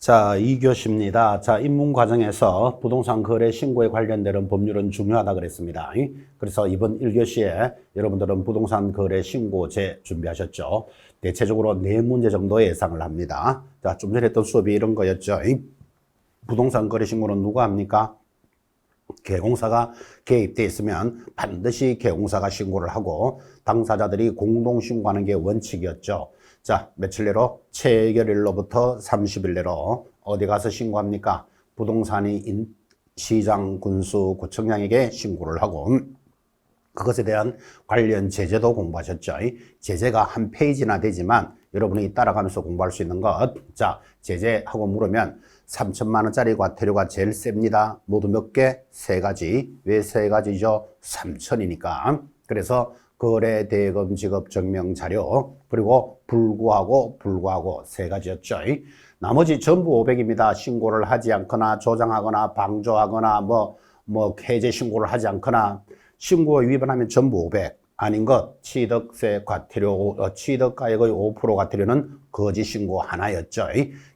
자, 2교시입니다. 자, 입문 과정에서 부동산 거래 신고에 관련되는 법률은 중요하다 그랬습니다. 그래서 이번 1교시에 여러분들은 부동산 거래 신고제 준비하셨죠? 대체적으로 4문제 정도 예상을 합니다. 자, 좀 전에 했던 수업이 이런 거였죠. 부동산 거래 신고는 누가 합니까? 개공사가 개입되어 있으면 반드시 개공사가 신고를 하고 당사자들이 공동 신고하는 게 원칙이었죠. 자, 며칠 내로 체결일로부터 30일 내로 어디 가서 신고합니까? 부동산이 시장, 군수, 구청장에게 신고를 하고 그것에 대한 관련 제재도 공부하셨죠. 제재가 한 페이지나 되지만 여러분이 따라가면서 공부할 수 있는 것. 자, 제재하고 물으면 3천만 원짜리 과태료가 제일 셉니다. 모두 몇 개? 3가지. 왜 3가지죠? 3천이니까. 그래서 거래 대금 지급 증명 자료 그리고 불구하고 3가지였죠. 나머지 전부 500입니다. 신고를 하지 않거나 조장하거나 방조하거나 해제 신고를 하지 않거나 신고 위반하면 전부 500. 아닌 것 취득세 과태료 취득가액의 5% 과태료는 거짓 신고 하나였죠.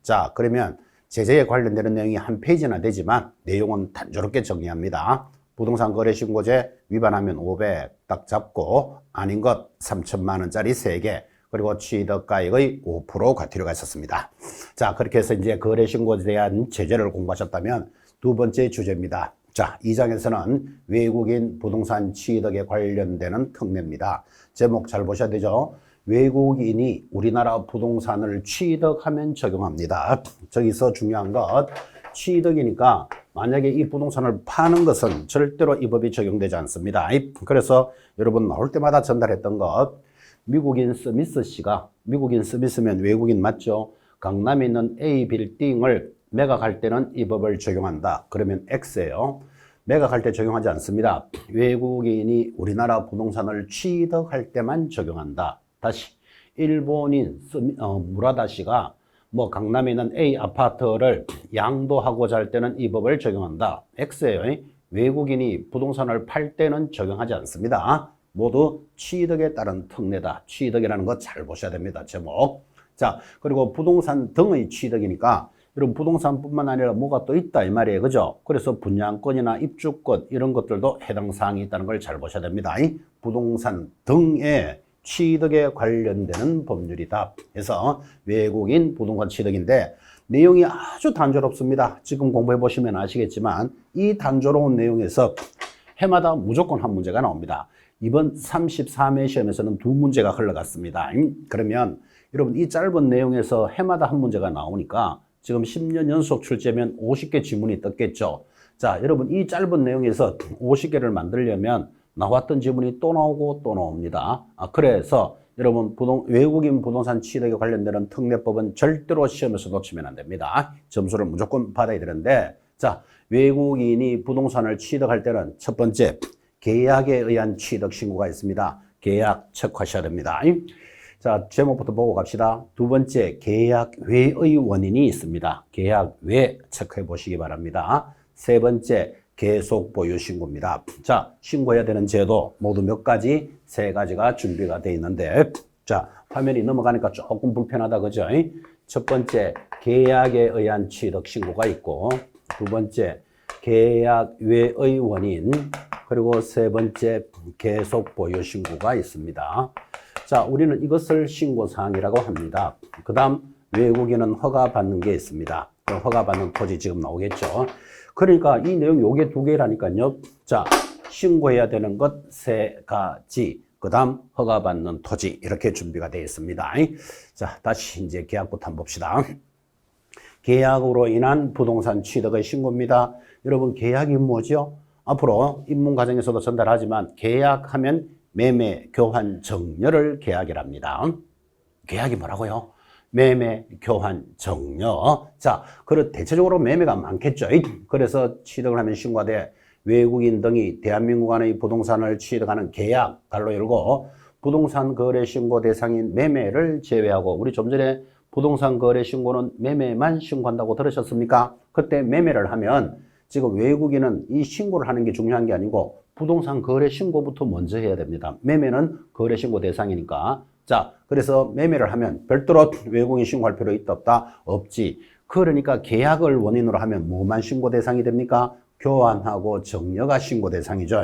자, 그러면 제재에 관련되는 내용이 한 페이지나 되지만 내용은 단조롭게 정리합니다. 부동산 거래 신고제 위반하면 500 딱 잡고 아닌 것 3천만 원짜리 3개 그리고 취득가액의 5% 과태료가 있었습니다. 자, 그렇게 해서 이제 거래 신고에 대한 제재를 공부하셨다면 두 번째 주제입니다. 자, 2장에서는 외국인 부동산 취득에 관련되는 특례입니다. 제목 잘 보셔야 되죠. 외국인이 우리나라 부동산을 취득하면 적용합니다. 저기서 중요한 것 취득이니까 만약에 이 부동산을 파는 것은 절대로 이 법이 적용되지 않습니다. 그래서 여러분 나올 때마다 전달했던 것 미국인 스미스 씨가 미국인 스미스면 외국인 맞죠? 강남에 있는 A 빌딩을 매각할 때는 이 법을 적용한다. 그러면 X예요. 매각할 때 적용하지 않습니다. 외국인이 우리나라 부동산을 취득할 때만 적용한다. 다시 일본인 무라다 씨가 강남에 있는 A 아파트를 양도하고자 할 때는 이 법을 적용한다. X예요. 외국인이 부동산을 팔 때는 적용하지 않습니다. 모두 취득에 따른 특례다. 취득이라는 거 잘 보셔야 됩니다. 제목. 자, 그리고 부동산 등의 취득이니까 여러분 부동산뿐만 아니라 뭐가 또 있다 이 말이에요. 그죠? 그래서 분양권이나 입주권 이런 것들도 해당 사항이 있다는 걸 잘 보셔야 됩니다. 부동산 등의 취득에 관련되는 법률이다. 그래서 외국인 부동산 취득인데 내용이 아주 단조롭습니다. 지금 공부해 보시면 아시겠지만 이 단조로운 내용에서 해마다 무조건 한 문제가 나옵니다. 이번 34매 시험에서는 2문제가 흘러갔습니다. 그러면 여러분 이 짧은 내용에서 해마다 한 문제가 나오니까 지금 10년 연속 출제면 50개 지문이 떴겠죠. 자, 여러분 이 짧은 내용에서 50개를 만들려면 나왔던 지문이 또 나오고 또 나옵니다. 그래서 여러분 외국인 부동산 취득에 관련되는 특례법은 절대로 시험에서 놓치면 안 됩니다. 점수를 무조건 받아야 되는데 자, 외국인이 부동산을 취득할 때는 첫 번째 계약에 의한 취득 신고가 있습니다. 계약 체크하셔야 됩니다. 자, 제목부터 보고 갑시다. 두 번째, 계약 외의 원인이 있습니다. 계약 외 체크해 보시기 바랍니다. 세 번째, 계속 보유 신고입니다. 자, 신고해야 되는 제도 모두 몇 가지? 3가지가 준비가 되어 있는데 자, 화면이 넘어가니까 조금 불편하다 그죠? 첫 번째, 계약에 의한 취득 신고가 있고 두 번째, 계약 외의 원인 그리고 세 번째, 계속 보유 신고가 있습니다. 자, 우리는 이것을 신고사항이라고 합니다. 그 다음 외국인은 허가받는 게 있습니다. 허가받는 토지 지금 나오겠죠. 그러니까 이 내용 요게 2개라니까요. 자, 신고해야 되는 것 3가지. 그 다음 허가받는 토지 이렇게 준비가 되어 있습니다. 자, 다시 이제 계약부터 한번 봅시다. 계약으로 인한 부동산 취득의 신고입니다. 여러분 계약이 뭐죠? 앞으로 입문 과정에서도 전달하지만 계약하면 매매, 교환, 정려를 계약이랍니다. 계약이 뭐라고요? 매매, 교환, 정려. 자, 대체적으로 매매가 많겠죠. 그래서 취득을 하면 신고가 돼 외국인 등이 대한민국 안의 부동산을 취득하는 계약, 달로 열고 부동산 거래 신고 대상인 매매를 제외하고 우리 좀 전에 부동산 거래 신고는 매매만 신고한다고 들으셨습니까? 그때 매매를 하면 지금 외국인은 이 신고를 하는 게 중요한 게 아니고 부동산 거래 신고부터 먼저 해야 됩니다. 매매는 거래 신고 대상이니까. 자, 그래서 매매를 하면 별도로 외국인 신고할 필요 있다 없다? 없지. 그러니까 계약을 원인으로 하면 뭐만 신고 대상이 됩니까? 교환하고 정려가 신고 대상이죠.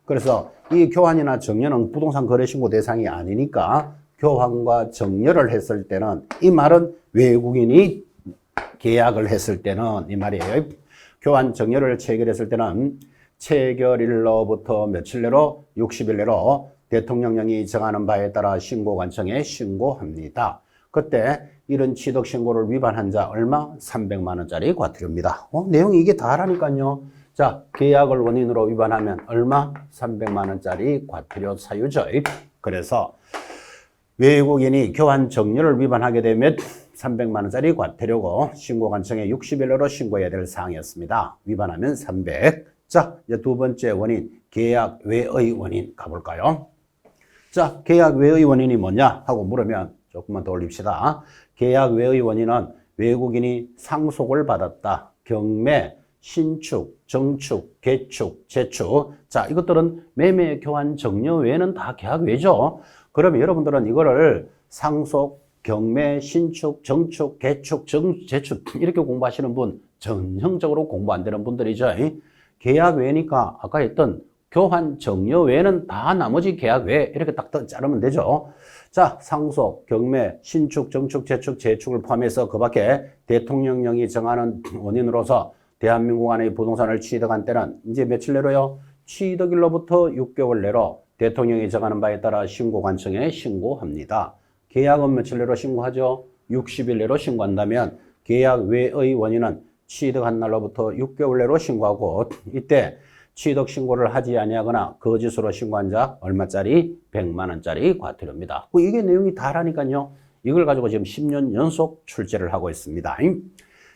그래서 이 교환이나 정려는 부동산 거래 신고 대상이 아니니까 교환과 정려를 했을 때는 이 말은 외국인이 계약을 했을 때는 이 말이에요. 교환 정려를 체결했을 때는 체결일로부터 며칠 내로 60일 내로 대통령령이 정하는 바에 따라 신고관청에 신고합니다. 그때 이런 취득 신고를 위반한 자 얼마? 300만 원짜리 과태료입니다. 내용이 이게 다라니까요. 자, 계약을 원인으로 위반하면 얼마? 300만 원짜리 과태료 사유죠. 그래서 외국인이 교환 정려를 위반하게 되면 300만 원짜리 과태료고 신고관청에 60일 내로 신고해야 될 사항이었습니다. 위반하면 300. 자, 이제 두 번째 원인, 계약 외의 원인 가볼까요? 자, 계약 외의 원인이 뭐냐 하고 물으면 조금만 더 올립시다. 계약 외의 원인은 외국인이 상속을 받았다. 경매, 신축, 정축, 개축, 재축. 자, 이것들은 매매, 교환, 정려 외에는 다 계약 외죠. 그러면 여러분들은 이거를 상속, 경매, 신축, 정축, 개축, 재축 이렇게 공부하시는 분 전형적으로 공부 안 되는 분들이죠. 계약 외니까 아까 했던 교환, 정려 외에는 다 나머지 계약 외 이렇게 딱 자르면 되죠. 자, 상속, 경매, 신축, 정축, 재축, 재축을 포함해서 그 밖에 대통령령이 정하는 원인으로서 대한민국 안의 부동산을 취득한 때는 이제 며칠 내로요? 취득일로부터 6개월 내로 대통령이 정하는 바에 따라 신고관청에 신고합니다. 계약은 며칠 내로 신고하죠? 60일 내로 신고한다면 계약 외의 원인은 취득한 날로부터 6개월 내로 신고하고 이때 취득 신고를 하지 아니하거나 거짓으로 신고한 자 얼마짜리? 100만 원짜리 과태료입니다. 이게 내용이 다라니까요. 이걸 가지고 지금 10년 연속 출제를 하고 있습니다.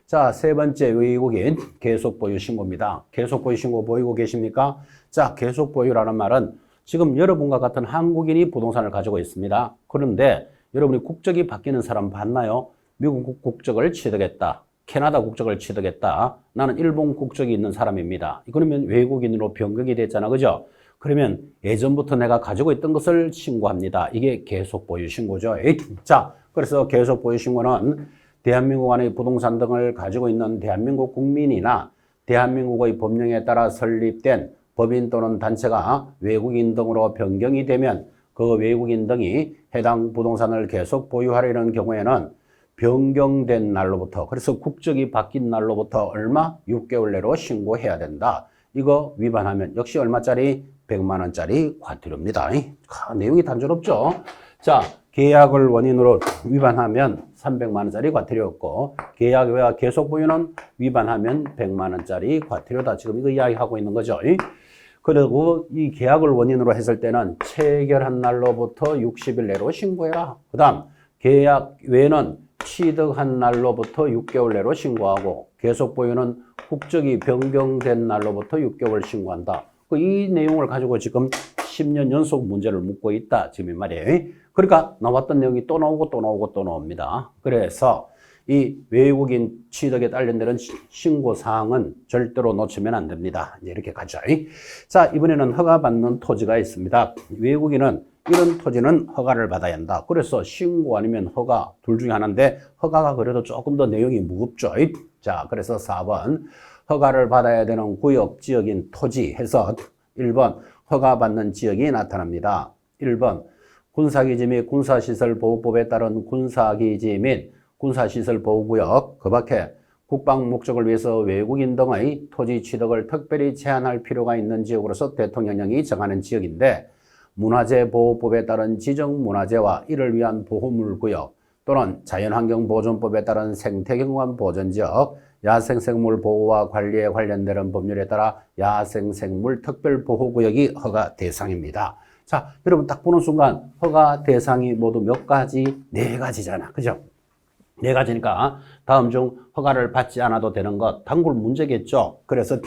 자, 세 번째 외국인 계속 보유 신고입니다. 계속 보유 신고 보이고 계십니까? 자, 계속 보유라는 말은 지금 여러분과 같은 한국인이 부동산을 가지고 있습니다. 그런데 여러분이 국적이 바뀌는 사람 봤나요? 미국 국적을 취득했다. 캐나다 국적을 취득했다. 나는 일본 국적이 있는 사람입니다. 그러면 외국인으로 변경이 됐잖아. 그죠? 그러면 예전부터 내가 가지고 있던 것을 신고합니다. 이게 계속 보유 신고죠. 자, 그래서 계속 보유 신고는 대한민국 안의 부동산 등을 가지고 있는 대한민국 국민이나 대한민국의 법령에 따라 설립된 법인 또는 단체가 외국인 등으로 변경이 되면 그 외국인 등이 해당 부동산을 계속 보유하려는 경우에는 변경된 날로부터, 그래서 국적이 바뀐 날로부터 얼마? 6개월 내로 신고해야 된다. 이거 위반하면 역시 얼마짜리? 100만 원짜리 과태료입니다. 내용이 단조롭죠? 자, 계약을 원인으로 위반하면 300만 원짜리 과태료였고 계약 외와 계속 보유는 위반하면 100만 원짜리 과태료다. 지금 이거 이야기하고 있는 거죠. 그리고 이 계약을 원인으로 했을 때는 체결한 날로부터 60일 내로 신고해라. 그 다음 계약 외에는 취득한 날로부터 6개월 내로 신고하고 계속 보유는 국적이 변경된 날로부터 6개월 신고한다. 이 내용을 가지고 지금 10년 연속 문제를 묻고 있다. 지금 이 말이에요. 그러니까 나왔던 내용이 또 나오고 또 나오고 또 나옵니다. 그래서 이 외국인 취득에 관련된 신고사항은 절대로 놓치면 안 됩니다. 이렇게 가죠. 자, 이번에는 허가받는 토지가 있습니다. 외국인은 이런 토지는 허가를 받아야 한다. 그래서 신고 아니면 허가 둘 중에 하나인데 허가가 그래도 조금 더 내용이 무겁죠. 자, 그래서 4번 허가를 받아야 되는 구역, 지역인 토지 해서 1번 허가받는 지역이 나타납니다. 1번 군사기지 및 군사시설보호법에 따른 군사기지 및 군사시설보호구역, 그 밖에 국방 목적을 위해서 외국인 등의 토지 취득을 특별히 제한할 필요가 있는 지역으로서 대통령령이 정하는 지역인데 문화재보호법에 따른 지정문화재와 이를 위한 보호물구역 또는 자연환경보존법에 따른 생태경관 보존지역, 야생생물 보호와 관리에 관련되는 법률에 따라 야생생물 특별보호구역이 허가 대상입니다. 자, 여러분 딱 보는 순간 허가 대상이 모두 몇 가지? 4가지잖아. 그죠? 4가지니까 다음 중 허가를 받지 않아도 되는 것, 단골 문제겠죠? 그래서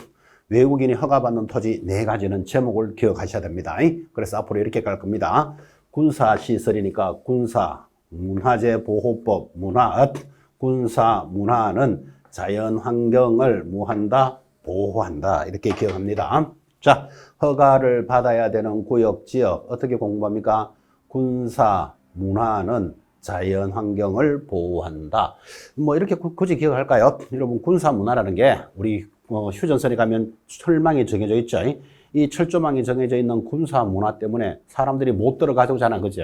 외국인이 허가받는 토지 4가지는 제목을 기억하셔야 됩니다. 그래서 앞으로 이렇게 갈 겁니다. 군사시설이니까 군사, 문화재보호법, 문화, 군사, 문화는 자연환경을 무한다, 보호한다. 이렇게 기억합니다. 자, 허가를 받아야 되는 구역, 지역 어떻게 공부합니까? 군사, 문화는 자연 환경을 보호한다. 뭐 이렇게 굳이 기억할까요? 여러분 군사 문화라는 게 우리 휴전선에 가면 철망이 정해져 있죠. 이 철조망이 정해져 있는 군사 문화 때문에 사람들이 못 들어가고자 하는 거죠.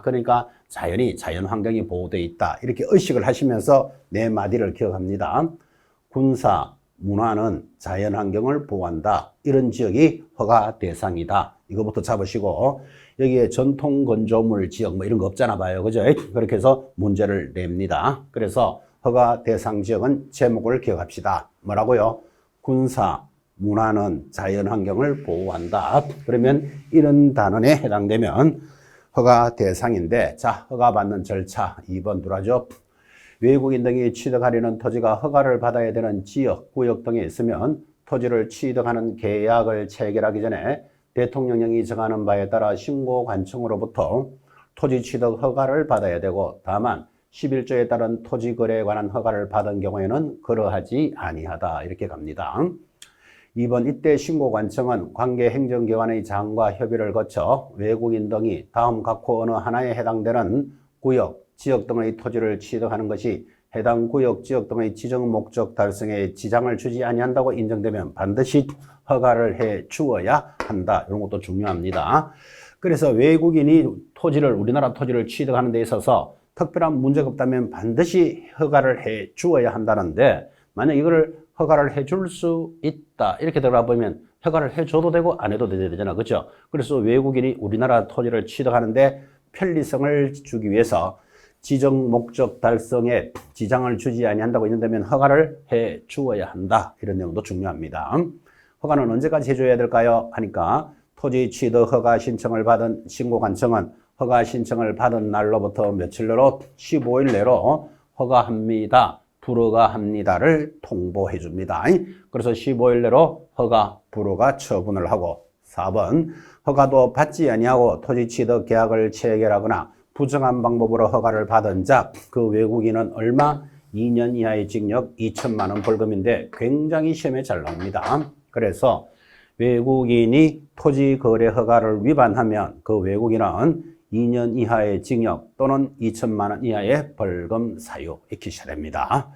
그러니까 자연 환경이 보호되어 있다. 이렇게 의식을 하시면서 네 마디를 기억합니다. 군사 문화는 자연 환경을 보호한다. 이런 지역이 허가 대상이다. 이거부터 잡으시고 여기에 전통 건조물 지역 뭐 이런 거 없잖아 봐요. 그죠? 그렇게 해서 문제를 냅니다. 그래서 허가 대상 지역은 제목을 기억합시다. 뭐라고요? 군사 문화는 자연 환경을 보호한다. 그러면 이런 단원에 해당되면 허가 대상인데, 자, 허가 받는 절차 2번 들어가죠. 외국인 등이 취득하려는 토지가 허가를 받아야 되는 지역, 구역 등에 있으면 토지를 취득하는 계약을 체결하기 전에 대통령령이 정하는 바에 따라 신고관청으로부터 토지 취득 허가를 받아야 되고, 다만 11조에 따른 토지거래에 관한 허가를 받은 경우에는 그러하지 아니하다. 이렇게 갑니다. 2번 이때 신고관청은 관계 행정기관의 장과 협의를 거쳐 외국인 등이 다음 각호 어느 하나에 해당되는 구역, 지역 등의 토지를 취득하는 것이 해당 구역, 지역 등의 지정 목적 달성에 지장을 주지 아니한다고 인정되면 반드시 허가를 해 주어야 한다. 이런 것도 중요합니다. 그래서 외국인이 우리나라 토지를 취득하는 데 있어서 특별한 문제가 없다면 반드시 허가를 해 주어야 한다는데, 만약 이거를 허가를 해줄 수 있다 이렇게 들어가 보면 허가를 해줘도 되고 안 해도 되잖아. 그렇죠? 그래서 외국인이 우리나라 토지를 취득하는데 편리성을 주기 위해서 지정 목적 달성에 지장을 주지 아니한다고 인정되면 허가를 해 주어야 한다. 이런 내용도 중요합니다. 허가는 언제까지 해줘야 될까요? 하니까 토지 취득 허가 신청을 받은 신고관청은 허가 신청을 받은 날로부터 며칠 내로 15일 내로 허가합니다. 불허가합니다를 통보해 줍니다. 그래서 15일 내로 허가, 불허가 처분을 하고, 4번 허가도 받지 아니하고 토지 취득 계약을 체결하거나 부정한 방법으로 허가를 받은 자, 그 외국인은 얼마? 2년 이하의 징역 2천만 원 벌금인데 굉장히 시험에 잘 나옵니다. 그래서 외국인이 토지 거래 허가를 위반하면 그 외국인은 2년 이하의 징역 또는 2천만 원 이하의 벌금 사유 익히셔야 됩니다.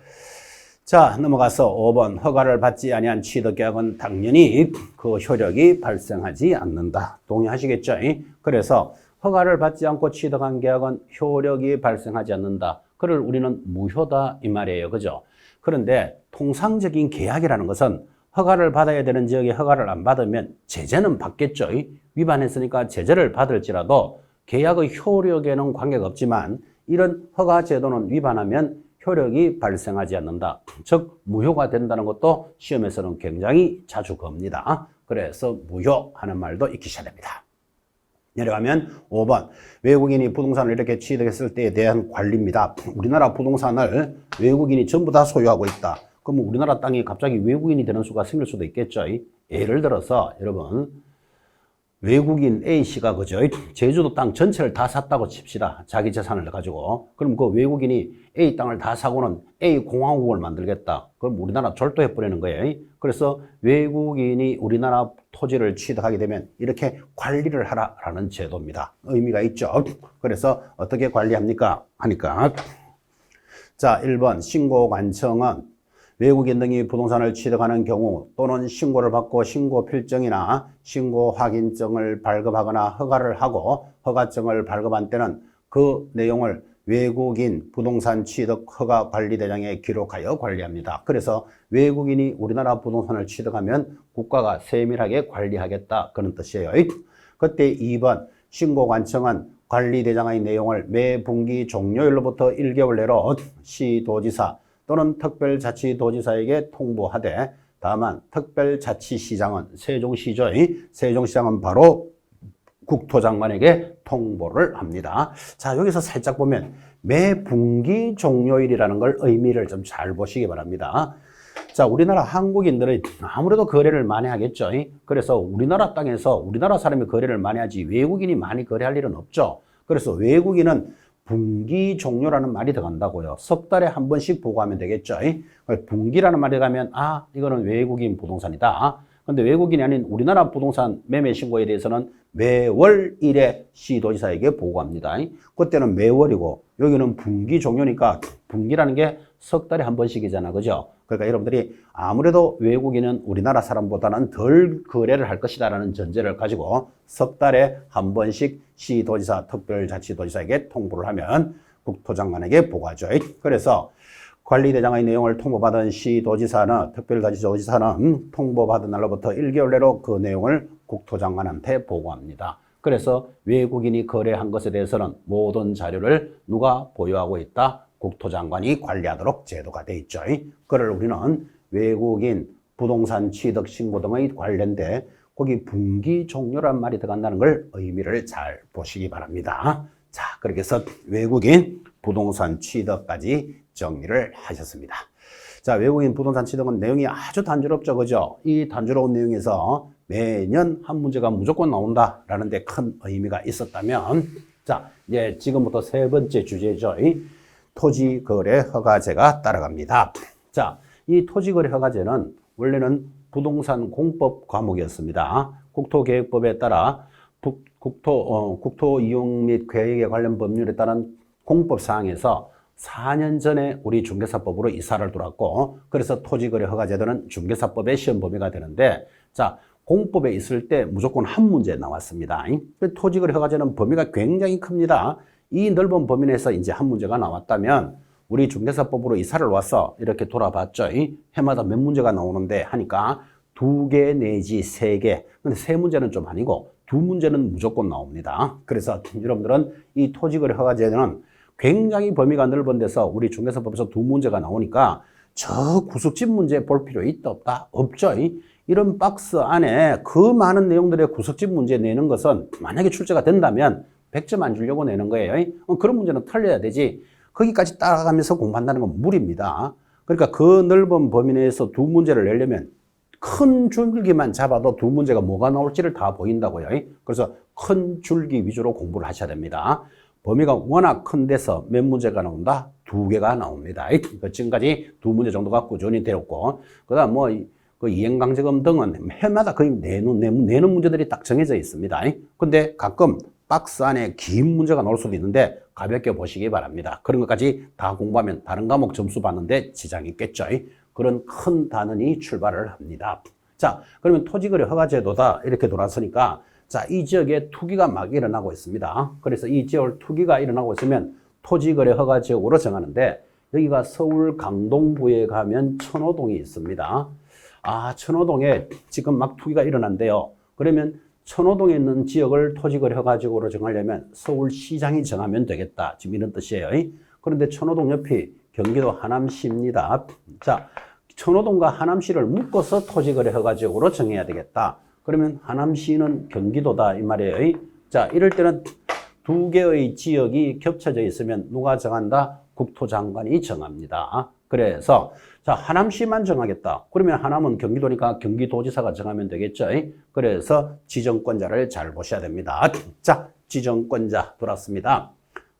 자, 넘어가서 5번 허가를 받지 아니한 취득계약은 당연히 그 효력이 발생하지 않는다. 동의하시겠죠? 그래서 허가를 받지 않고 취득한 계약은 효력이 발생하지 않는다. 그걸 우리는 무효다 이 말이에요. 그죠? 그런데 통상적인 계약이라는 것은 허가를 받아야 되는 지역에 허가를 안 받으면 제재는 받겠죠. 위반했으니까 제재를 받을지라도 계약의 효력에는 관계가 없지만 이런 허가 제도는 위반하면 효력이 발생하지 않는다. 즉 무효가 된다는 것도 시험에서는 굉장히 자주 겁니다. 그래서 무효하는 말도 익히셔야 됩니다. 내려가면 5번 외국인이 부동산을 이렇게 취득했을 때에 대한 관리입니다. 우리나라 부동산을 외국인이 전부 다 소유하고 있다. 그럼 우리나라 땅이 갑자기 외국인이 되는 수가 생길 수도 있겠죠. 예를 들어서 여러분 외국인 A씨가 그죠? 제주도 땅 전체를 다 샀다고 칩시다. 자기 재산을 가지고. 그럼 그 외국인이 A 땅을 다 사고는 A 공화국을 만들겠다. 그럼 우리나라 절도해버리는 거예요. 그래서 외국인이 우리나라 토지를 취득하게 되면 이렇게 관리를 하라라는 제도입니다. 의미가 있죠. 그래서 어떻게 관리합니까? 하니까. 자, 1번 신고관청은 외국인 등이 부동산을 취득하는 경우 또는 신고를 받고 신고 필증이나 신고 확인증을 발급하거나 허가를 하고 허가증을 발급한 때는 그 내용을 외국인 부동산 취득 허가 관리대장에 기록하여 관리합니다. 그래서 외국인이 우리나라 부동산을 취득하면 국가가 세밀하게 관리하겠다 그런 뜻이에요. 그때 2번 신고관청은 관리대장의 내용을 매 분기 종료일로부터 1개월 내로 시도지사 또는 특별자치도지사에게 통보하되 다만 특별자치시장은 세종시죠. 세종시장은 바로 국토장관에게 통보를 합니다. 자, 여기서 살짝 보면 매 분기 종료일이라는 걸 의미를 좀 잘 보시기 바랍니다. 자, 우리나라 한국인들은 아무래도 거래를 많이 하겠죠. 그래서 우리나라 땅에서 우리나라 사람이 거래를 많이 하지 외국인이 많이 거래할 일은 없죠. 그래서 외국인은 분기 종료라는 말이 들어간다고요. 석 달에 한 번씩 보고하면 되겠죠. 분기라는 말이 들어가면 이거는 외국인 부동산이다. 그런데 외국인이 아닌 우리나라 부동산 매매 신고에 대해서는 매월 1회 시도지사에게 보고합니다. 그때는 매월이고 여기는 분기 종료니까 분기라는 게 석 달에 한 번씩이잖아. 그죠? 그러니까 여러분들이 아무래도 외국인은 우리나라 사람보다는 덜 거래를 할 것이다라는 전제를 가지고 석 달에 한 번씩 시도지사, 특별자치도지사에게 통보를 하면 국토장관에게 보고하죠. 그래서 관리대장의 내용을 통보받은 시도지사는 특별자치도지사는 통보받은 날로부터 1개월 내로 그 내용을 국토장관한테 보고합니다. 그래서 외국인이 거래한 것에 대해서는 모든 자료를 누가 보유하고 있다? 국토장관이 관리하도록 제도가 돼 있죠. 그걸 우리는 외국인 부동산 취득 신고 등의 관련돼 거기 분기 종료란 말이 들어간다는 걸 의미를 잘 보시기 바랍니다. 자, 그렇게 해서 외국인 부동산 취득까지 정리를 하셨습니다. 자, 외국인 부동산 취득은 내용이 아주 단조롭죠. 그죠? 이 단조로운 내용에서 매년 한 문제가 무조건 나온다라는 데 큰 의미가 있었다면, 자, 이제 지금부터 세 번째 주제죠. 토지거래 허가제가 따라갑니다. 자, 이 토지거래 허가제는 원래는 부동산 공법 과목이었습니다. 국토계획법에 따라 국토 이용 및 계획에 관련 법률에 따른 공법 사항에서 4년 전에 우리 중개사법으로 이사를 들어왔고, 그래서 토지거래 허가제도는 중개사법의 시험 범위가 되는데, 자, 공법에 있을 때 무조건 한 문제 나왔습니다. 토지거래 허가제는 범위가 굉장히 큽니다. 이 넓은 범위 내에서 이제 한 문제가 나왔다면 우리 중개사법으로 이사를 와서 이렇게 돌아봤죠. 해마다 몇 문제가 나오는데 하니까 2개 내지 3개. 근데 3문제는 좀 아니고 2문제는 무조건 나옵니다. 그래서 여러분들은 이 토지거래 허가제는 굉장히 범위가 넓은 데서 우리 중개사법에서 2문제가 나오니까 저 구석집 문제 볼 필요 있다 없다? 없죠. 이런 박스 안에 그 많은 내용들의 구석집 문제 내는 것은 만약에 출제가 된다면 100점 안 주려고 내는 거예요. 그런 문제는 틀려야 되지. 거기까지 따라가면서 공부한다는 건 무리입니다. 그러니까 그 넓은 범위 내에서 2문제를 내려면 큰 줄기만 잡아도 2문제가 뭐가 나올지를 다 보인다고요. 그래서 큰 줄기 위주로 공부를 하셔야 됩니다. 범위가 워낙 큰 데서 몇 문제가 나온다? 2개가 나옵니다. 지금까지 2문제 정도가 꾸준히 되었고, 그 다음 그 이행강제금 등은 해마다 거의 내는 문제들이 딱 정해져 있습니다. 근데 가끔 박스 안에 긴 문제가 나올 수도 있는데 가볍게 보시기 바랍니다. 그런 것까지 다 공부하면 다른 과목 점수 받는데 지장이 있겠죠. 그런 큰 단원이 출발을 합니다. 자, 그러면 토지거래 허가제도다 이렇게 돌아서니까, 자, 이 지역에 투기가 막 일어나고 있습니다. 그래서 이 지역 투기가 일어나고 있으면 토지거래 허가 지역으로 정하는데, 여기가 서울 강동구에 가면 천호동이 있습니다. 아, 천호동에 지금 막 투기가 일어난대요. 그러면 천호동에 있는 지역을 토지거래 허가 지역으로 정하려면 서울시장이 정하면 되겠다. 지금 이런 뜻이에요. 그런데 천호동 옆이 경기도 하남시입니다. 자, 천호동과 하남시를 묶어서 토지거래 허가 지역으로 정해야 되겠다. 그러면 하남시는 경기도다 이 말이에요. 자, 이럴 때는 2개의 지역이 겹쳐져 있으면 누가 정한다? 국토장관이 정합니다. 그래서 자, 하남시만 정하겠다. 그러면 하남은 경기도니까 경기도지사가 정하면 되겠죠. 그래서 지정권자를 잘 보셔야 됩니다. 자, 지정권자 돌았습니다.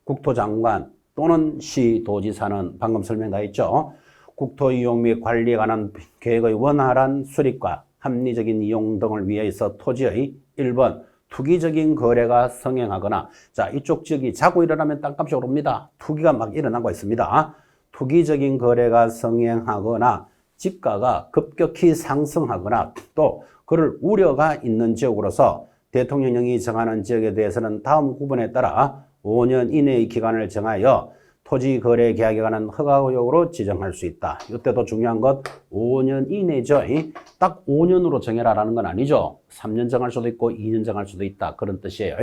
국토장관 또는 시도지사는 방금 설명 다 했죠. 국토 이용 및 관리에 관한 계획의 원활한 수립과 합리적인 이용 등을 위해서 토지의 1번 투기적인 거래가 성행하거나, 자, 이쪽 지역이 자고 일어나면 땅값이 오릅니다. 투기가 막 일어나고 있습니다. 투기적인 거래가 성행하거나 집가가 급격히 상승하거나 또 그럴 우려가 있는 지역으로서 대통령령이 정하는 지역에 대해서는 다음 구분에 따라 5년 이내의 기간을 정하여 토지거래 계약에 관한 허가구역으로 지정할 수 있다. 이때도 중요한 것 5년 이내죠. 딱 5년으로 정해라라는 건 아니죠. 3년 정할 수도 있고 2년 정할 수도 있다. 그런 뜻이에요.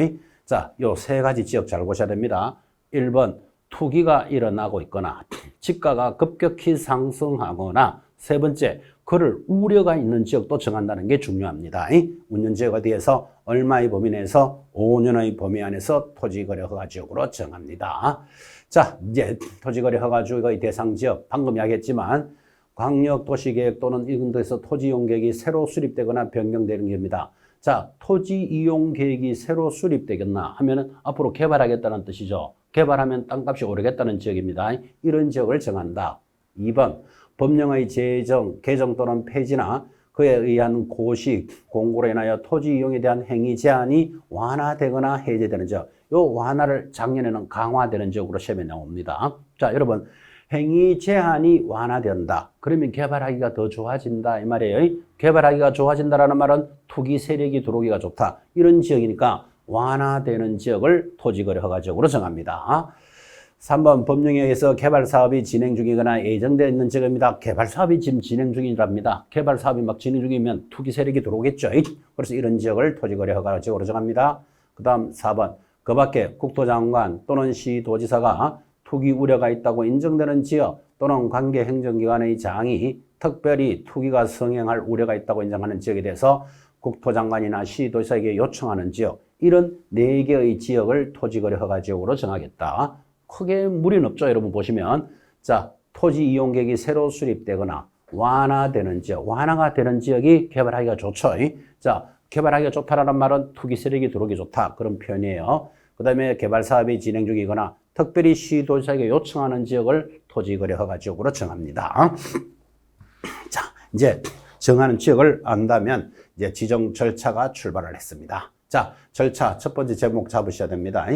자, 요 세 가지 지역 잘 보셔야 됩니다. 1번 투기가 일어나고 있거나 집가가 급격히 상승하거나, 세 번째 그럴 우려가 있는 지역도 정한다는 게 중요합니다. 운전 지역에 대해서 얼마의 범위 내에서 5년의 범위 안에서 토지거래 허가 지역으로 정합니다. 자, 이제 토지거래 허가 지역의 대상 지역 방금 이야기했지만 광역도시계획 또는 인근도에서 토지 이용 계획이 새로 수립되거나 변경되는 겁니다. 자, 토지 이용 계획이 새로 수립되겠나 하면은 앞으로 개발하겠다는 뜻이죠. 개발하면 땅값이 오르겠다는 지역입니다. 이런 지역을 정한다. 2번 법령의 제정, 개정 또는 폐지나 그에 의한 고식, 공고로 인하여 토지 이용에 대한 행위 제한이 완화되거나 해제되는 지역. 요 완화를 작년에는 강화되는 지역으로 시험에 나옵니다. 자, 여러분. 행위 제한이 완화된다. 그러면 개발하기가 더 좋아진다 이 말이에요. 개발하기가 좋아진다라는 말은 투기 세력이 들어오기가 좋다. 이런 지역이니까 완화되는 지역을 토지거래 허가 지역으로 정합니다. 3번 법령에 의해서 개발 사업이 진행 중이거나 예정되어 있는 지역입니다. 개발 사업이 지금 진행 중이랍니다. 개발 사업이 막 진행 중이면 투기 세력이 들어오겠죠. 그래서 이런 지역을 토지거래 허가 지역으로 정합니다. 그 다음 4번 그 밖에 국토장관 또는 시도지사가 투기 우려가 있다고 인정되는 지역 또는 관계 행정기관의 장이 특별히 투기가 성행할 우려가 있다고 인정하는 지역에 대해서 국토장관이나 시도지사에게 요청하는 지역, 이런 4개의 지역을 토지거래 허가 지역으로 정하겠다. 크게 무리는 없죠. 여러분 보시면. 자, 토지 이용 계획이 새로 수립되거나 완화되는 지역, 완화가 되는 지역이 개발하기가 좋죠. 자, 개발하기가 좋다라는 말은 투기 세력이 들어오기 좋다. 그런 표현이에요. 그 다음에 개발 사업이 진행 중이거나 특별히 시도지사에게 요청하는 지역을 토지거래 허가 지역으로 정합니다. 자, 이제 정하는 지역을 안다면 이제 지정 절차가 출발을 했습니다. 자, 절차 첫 번째 제목 잡으셔야 됩니다.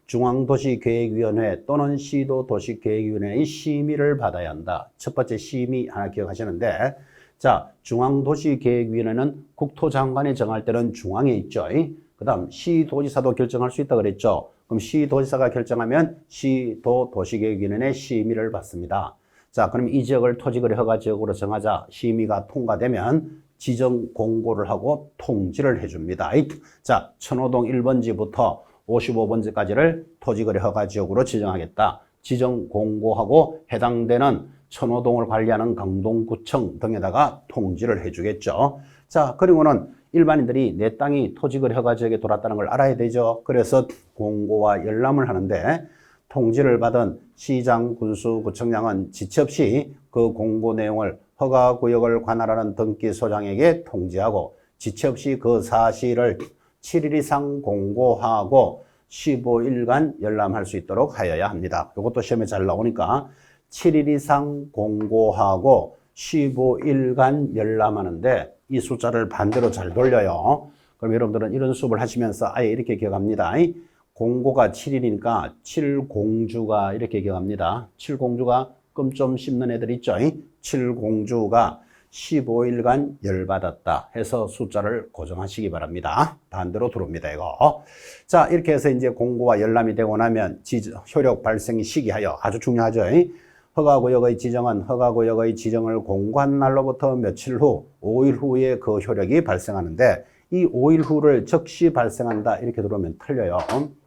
중앙도시계획위원회 또는 시도도시계획위원회의 심의를 받아야 한다. 첫 번째 심의 하나 기억하시는데, 자, 중앙도시계획위원회는 국토장관이 정할 때는 중앙에 있죠. 그 다음 시도지사도 결정할 수 있다 그랬죠. 그럼 시도지사가 결정하면 시도도시계획위원회의 심의를 받습니다. 자, 그럼 이 지역을 토지거래 허가 지역으로 정하자. 심의가 통과되면 지정 공고를 하고 통지를 해줍니다. 자, 천호동 1번지부터 55번지까지를 토지거래 허가 지역으로 지정하겠다. 지정 공고하고 해당되는 천호동을 관리하는 강동구청 등에다가 통지를 해주겠죠. 자, 그리고는 일반인들이 내 땅이 토지거래 허가 지역에 들어왔다는 걸 알아야 되죠. 그래서 공고와 열람을 하는데 통지를 받은 시장, 군수, 구청장은 지체 없이 그 공고 내용을 허가구역을 관할하는 등기소장에게 통지하고 지체 없이 그 사실을 7일 이상 공고하고 15일간 열람할 수 있도록 하여야 합니다. 이것도 시험에 잘 나오니까 7일 이상 공고하고 15일간 열람하는데 이 숫자를 반대로 잘 돌려요. 그럼 여러분들은 이런 수업을 하시면서 아예 이렇게 기억합니다. 공고가 7일이니까 7공주가 이렇게 기억합니다. 7공주가 끔 좀 씹는 애들 있죠. 7공주가 15일간 열받았다 해서 숫자를 고정하시기 바랍니다. 반대로 들어옵니다, 이거. 자, 이렇게 해서 이제 공고와 열람이 되고 나면 효력 발생 시기하여 아주 중요하죠. 허가구역의 지정은 허가구역의 지정을 공고한 날로부터 며칠 후, 5일 후에 그 효력이 발생하는데 이 5일 후를 즉시 발생한다 이렇게 들어오면 틀려요.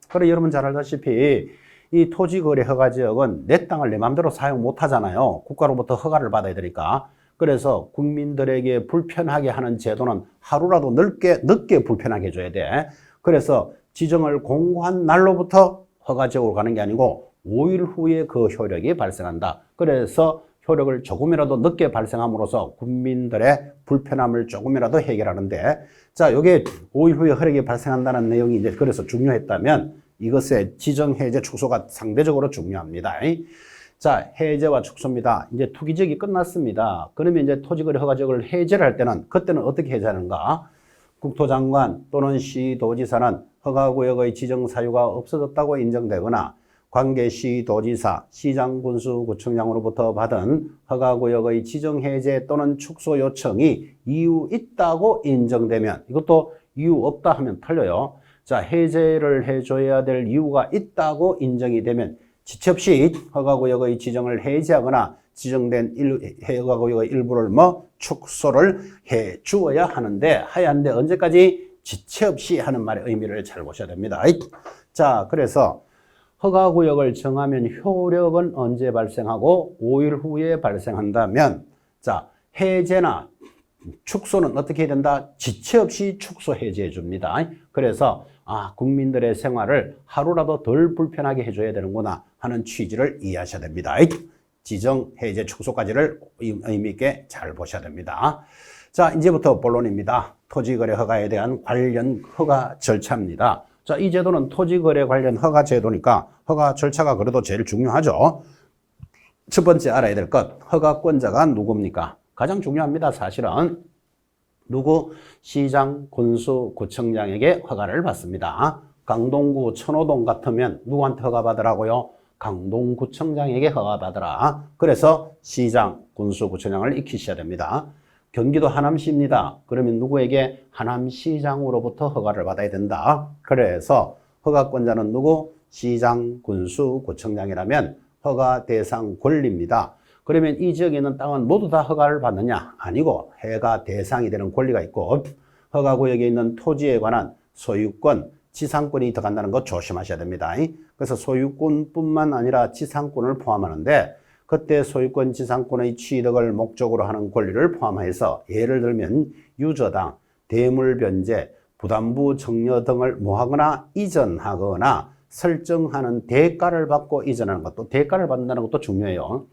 그래 여러분 잘 알다시피 이 토지거래 허가지역은 내 땅을 내 마음대로 사용 못 하잖아요. 국가로부터 허가를 받아야 되니까. 그래서 국민들에게 불편하게 하는 제도는 하루라도 늦게 불편하게 해줘야 돼. 그래서 지정을 공고한 날로부터 허가지역으로 가는 게 아니고 5일 후에 그 효력이 발생한다. 그래서 효력을 조금이라도 늦게 발생함으로써 국민들의 불편함을 조금이라도 해결하는데, 자, 요게 5일 후에 효력이 발생한다는 내용이 이제 그래서 중요했다면 이것의 지정, 해제, 축소가 상대적으로 중요합니다. 자, 해제와 축소입니다. 이제 투기지역이 끝났습니다. 그러면 이제 토지거래 허가지역을 해제를 할 때는 그때는 어떻게 해제하는가? 국토장관 또는 시도지사는 허가구역의 지정 사유가 없어졌다고 인정되거나 관계시도지사, 시장군수, 구청장으로부터 받은 허가구역의 지정해제 또는 축소 요청이 이유 있다고 인정되면, 이것도 이유 없다 하면 틀려요. 자, 해제를 해줘야 될 이유가 있다고 인정이 되면 지체 없이 허가구역의 지정을 해제하거나 지정된 허가구역의 일부를 축소를 해 주어야 하는데 언제까지 지체 없이 하는 말의 의미를 잘 보셔야 됩니다. 자, 그래서 허가구역을 정하면 효력은 언제 발생하고 5일 후에 발생한다면, 자, 해제나 축소는 어떻게 해야 된다? 지체 없이 축소 해제해 줍니다. 그래서 국민들의 생활을 하루라도 덜 불편하게 해줘야 되는구나 하는 취지를 이해하셔야 됩니다. 지정, 해제, 축소까지를 의미 있게 잘 보셔야 됩니다. 자, 이제부터 본론입니다. 토지거래 허가에 대한 관련 허가 절차입니다. 자, 이 제도는 토지거래 관련 허가 제도니까 허가 절차가 그래도 제일 중요하죠. 첫 번째 알아야 될 것, 허가권자가 누굽니까? 가장 중요합니다, 사실은. 누구? 시장, 군수, 구청장에게 허가를 받습니다. 강동구, 천호동 같으면 누구한테 허가 받으라고요? 강동구청장에게 허가 받으라. 그래서 시장, 군수, 구청장을 익히셔야 됩니다. 경기도 하남시입니다. 그러면 누구에게? 하남시장으로부터 허가를 받아야 된다. 그래서 허가권자는 누구? 시장, 군수, 구청장이라면 허가 대상 권리입니다. 그러면 이 지역에 있는 땅은 모두 다 허가를 받느냐? 아니고 허가 대상이 되는 권리가 있고 허가구역에 있는 토지에 관한 소유권, 지상권이 들어간다는 거 조심하셔야 됩니다. 그래서 소유권뿐만 아니라 지상권을 포함하는데 그때 소유권, 지상권의 취득을 목적으로 하는 권리를 포함해서 예를 들면 유저당, 대물변제, 부담부 증여 등을 뭐하거나 이전하거나 설정하는 대가를 받고 이전하는 것도 대가를 받는다는 것도 중요해요.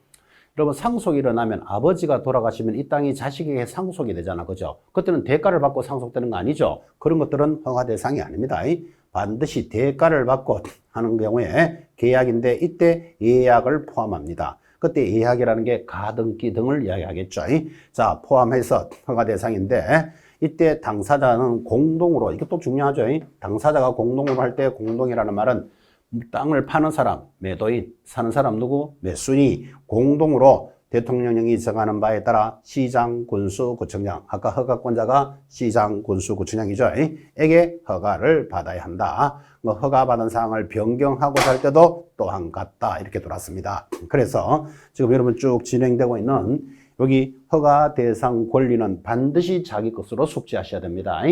여러분 상속이 일어나면 아버지가 돌아가시면 이 땅이 자식에게 상속이 되잖아. 그죠? 그때는 대가를 받고 상속되는 거 아니죠? 그런 것들은 허가 대상이 아닙니다. 반드시 대가를 받고 하는 경우에 계약인데 이때 예약을 포함합니다. 그때 예약이라는 게 가등기 등을 이야기하겠죠. 자, 포함해서 허가 대상인데 이때 당사자는 공동으로, 이것도 중요하죠. 당사자가 공동으로 할 때 공동이라는 말은 땅을 파는 사람, 매도인, 사는 사람 누구? 매수인이 공동으로 대통령령이 정하는 바에 따라 시장, 군수, 구청장, 아까 허가권자가 시장, 군수, 구청장이죠. 에게 허가를 받아야 한다. 허가받은 사항을 변경하고자 할 때도 또한 같다. 이렇게 돌았습니다. 그래서 지금 여러분 쭉 진행되고 있는 여기 허가 대상 권리는 반드시 자기 것으로 숙지하셔야 됩니다.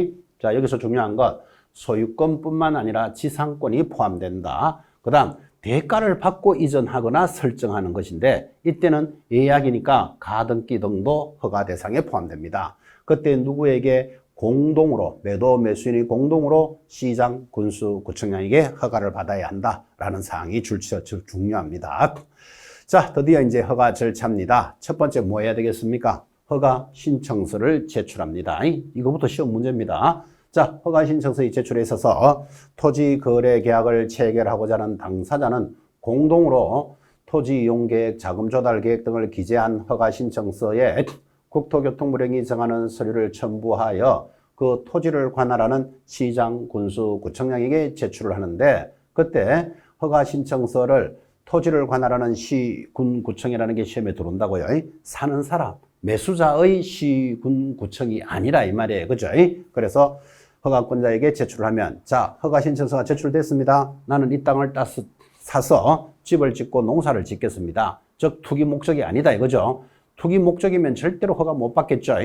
자, 여기서 중요한 것 소유권뿐만 아니라 지상권이 포함된다. 그 다음 대가를 받고 이전하거나 설정하는 것인데 이때는 예약이니까 가등기 등도 허가 대상에 포함됩니다. 그때 누구에게? 공동으로, 매도 매수인이 공동으로 시장, 군수, 구청장에게 허가를 받아야 한다라는 사항이 중요합니다. 자, 드디어 이제 허가 절차입니다. 첫 번째 뭐 해야 되겠습니까? 허가 신청서를 제출합니다. 이거부터 시험 문제입니다. 자, 허가 신청서의 제출에 있어서 토지 거래 계약을 체결하고자 하는 당사자는 공동으로 토지 이용 계획, 자금 조달 계획 등을 기재한 허가 신청서에 국토교통부령이 정하는 서류를 첨부하여 그 토지를 관할하는 시장, 군수, 구청장에게 제출을 하는데 그때 허가 신청서를 토지를 관할하는 시, 군, 구청이라는 게 시험에 들어온다고요. 사는 사람, 매수자의 시, 군, 구청이 아니라 이 말이에요. 그죠? 그래서 허가권자에게 제출을 하면 자, 허가 신청서가 제출됐습니다. 나는 이 땅을 사서 집을 짓고 농사를 짓겠습니다. 즉 투기 목적이 아니다 이거죠. 투기 목적이면 절대로 허가 못 받겠죠.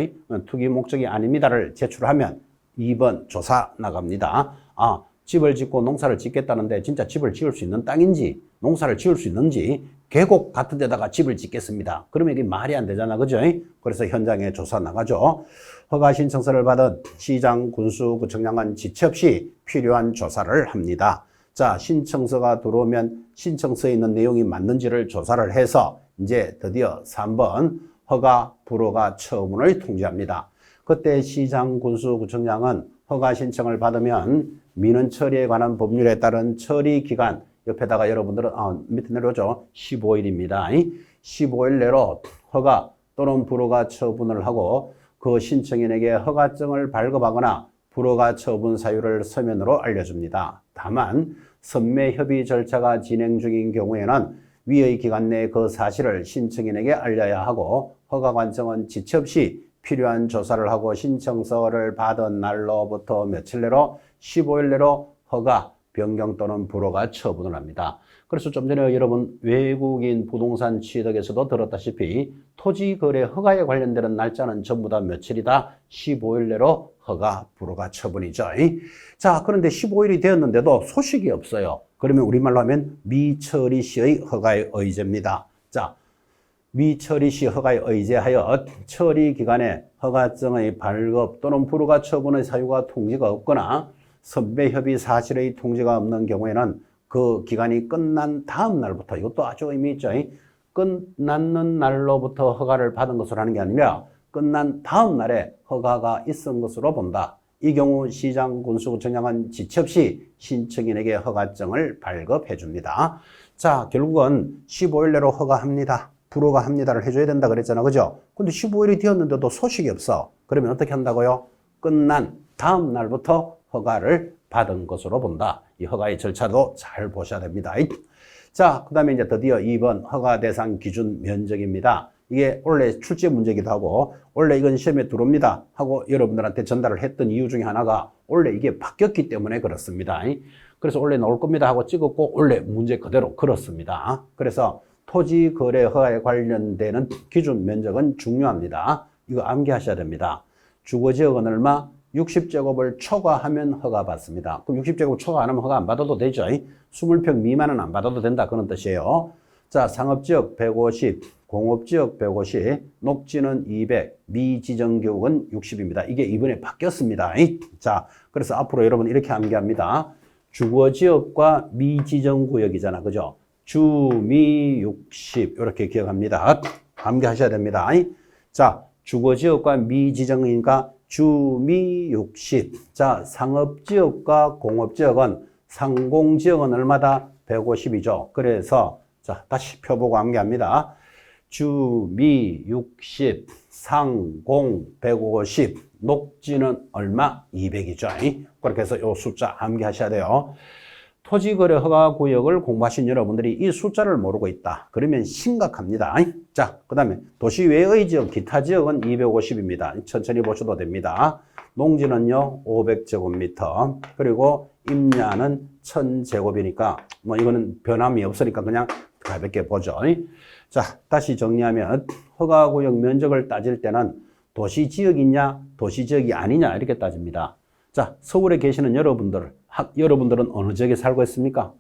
투기 목적이 아닙니다를 제출하면 2번 조사 나갑니다. 아, 집을 짓고 농사를 짓겠다는데 진짜 집을 지을 수 있는 땅인지 농사를 지을 수 있는지 계곡 같은 데다가 집을 짓겠습니다. 그러면 이게 말이 안 되잖아. 그죠? 그래서 현장에 조사 나가죠. 허가 신청서를 받은 시장, 군수, 구청장은 지체 없이 필요한 조사를 합니다. 자, 신청서가 들어오면 신청서에 있는 내용이 맞는지를 조사를 해서 이제 드디어 3번 허가 불허가 처분을 통지합니다. 그때 시장, 군수, 구청장은 허가 신청을 받으면 민원 처리에 관한 법률에 따른 처리 기간 옆에다가 여러분들은 밑에 내려오죠. 15일입니다. 15일 내로 허가 또는 불허가 처분을 하고 그 신청인에게 허가증을 발급하거나 불허가 처분 사유를 서면으로 알려줍니다. 다만 선매 협의 절차가 진행 중인 경우에는 위의 기간 내에 그 사실을 신청인에게 알려야 하고 허가관청은 지체 없이 필요한 조사를 하고 신청서를 받은 날로부터 며칠 내로 15일 내로 허가, 변경 또는 불허가 처분을 합니다. 그래서 좀 전에 여러분 외국인 부동산 취득에서도 들었다시피 토지거래 허가에 관련되는 날짜는 전부 다 며칠이다? 15일 내로 허가, 불허가 처분이죠. 자, 그런데 15일이 되었는데도 소식이 없어요. 그러면 우리말로 하면 미처리 시의 허가에 의제입니다. 자, 미처리 시 허가에 의제하여 처리 기간에 허가증의 발급 또는 불허가 처분의 사유가 통지가 없거나 선배 협의 사실의 통지가 없는 경우에는 그 기간이 끝난 다음 날부터, 이것도 아주 의미 있죠. 끝났는 날로부터 허가를 받은 것으로 하는 게 아니라 끝난 다음 날에 허가가 있은 것으로 본다. 이 경우 시장, 군수구청장은 지체 없이 신청인에게 허가증을 발급해 줍니다. 자, 결국은 15일 내로 허가합니다. 불허가 합니다를 해줘야 된다 그랬잖아. 그죠? 근데 15일이 되었는데도 소식이 없어. 그러면 어떻게 한다고요? 끝난 다음 날부터 허가를 받은 것으로 본다. 이 허가의 절차도 잘 보셔야 됩니다. 자, 그 다음에 이제 드디어 2번 허가 대상 기준 면적입니다. 이게 원래 출제 문제이기도 하고 원래 이건 시험에 들어옵니다 하고 여러분들한테 전달을 했던 이유 중에 하나가 원래 이게 바뀌었기 때문에 그렇습니다. 그래서 원래 나올 겁니다 하고 찍었고 원래 문제 그대로 그렇습니다. 그래서 토지 거래 허가에 관련되는 기준 면적은 중요합니다. 이거 암기하셔야 됩니다. 주거지역은 얼마? 60제곱을 초과하면 허가 받습니다. 그럼 60제곱 초과 안 하면 허가 안 받아도 되죠. 20평 미만은 안 받아도 된다 그런 뜻이에요. 자, 상업지역 150, 공업지역 150, 녹지는 200, 미지정교육은 60입니다. 이게 이번에 바뀌었습니다. 자, 그래서 앞으로 여러분 이렇게 암기합니다. 주거지역과 미지정구역이잖아. 그죠? 주미 60 이렇게 기억합니다. 암기하셔야 됩니다. 자, 주거지역과 미지정이니까 주미 60. 자, 상업지역과 공업지역은 상공지역은 얼마다? 150이죠. 그래서 자, 다시 펴보고 암기합니다. 주미 60, 상공 150, 녹지는 얼마? 200이죠. 그렇게 해서 이 숫자 암기하셔야 돼요. 토지거래 허가구역을 공부하신 여러분들이 이 숫자를 모르고 있다. 그러면 심각합니다. 자, 그 다음에 도시 외의 지역, 기타 지역은 250입니다. 천천히 보셔도 됩니다. 농지는요, 500제곱미터. 그리고 임야는 1000제곱이니까, 뭐 이거는 변함이 없으니까 그냥 가볍게 보죠. 자, 다시 정리하면 허가구역 면적을 따질 때는 도시지역이냐, 도시지역이 아니냐 이렇게 따집니다. 자, 서울에 계시는 여러분들은 어느 지역에 살고 있습니까?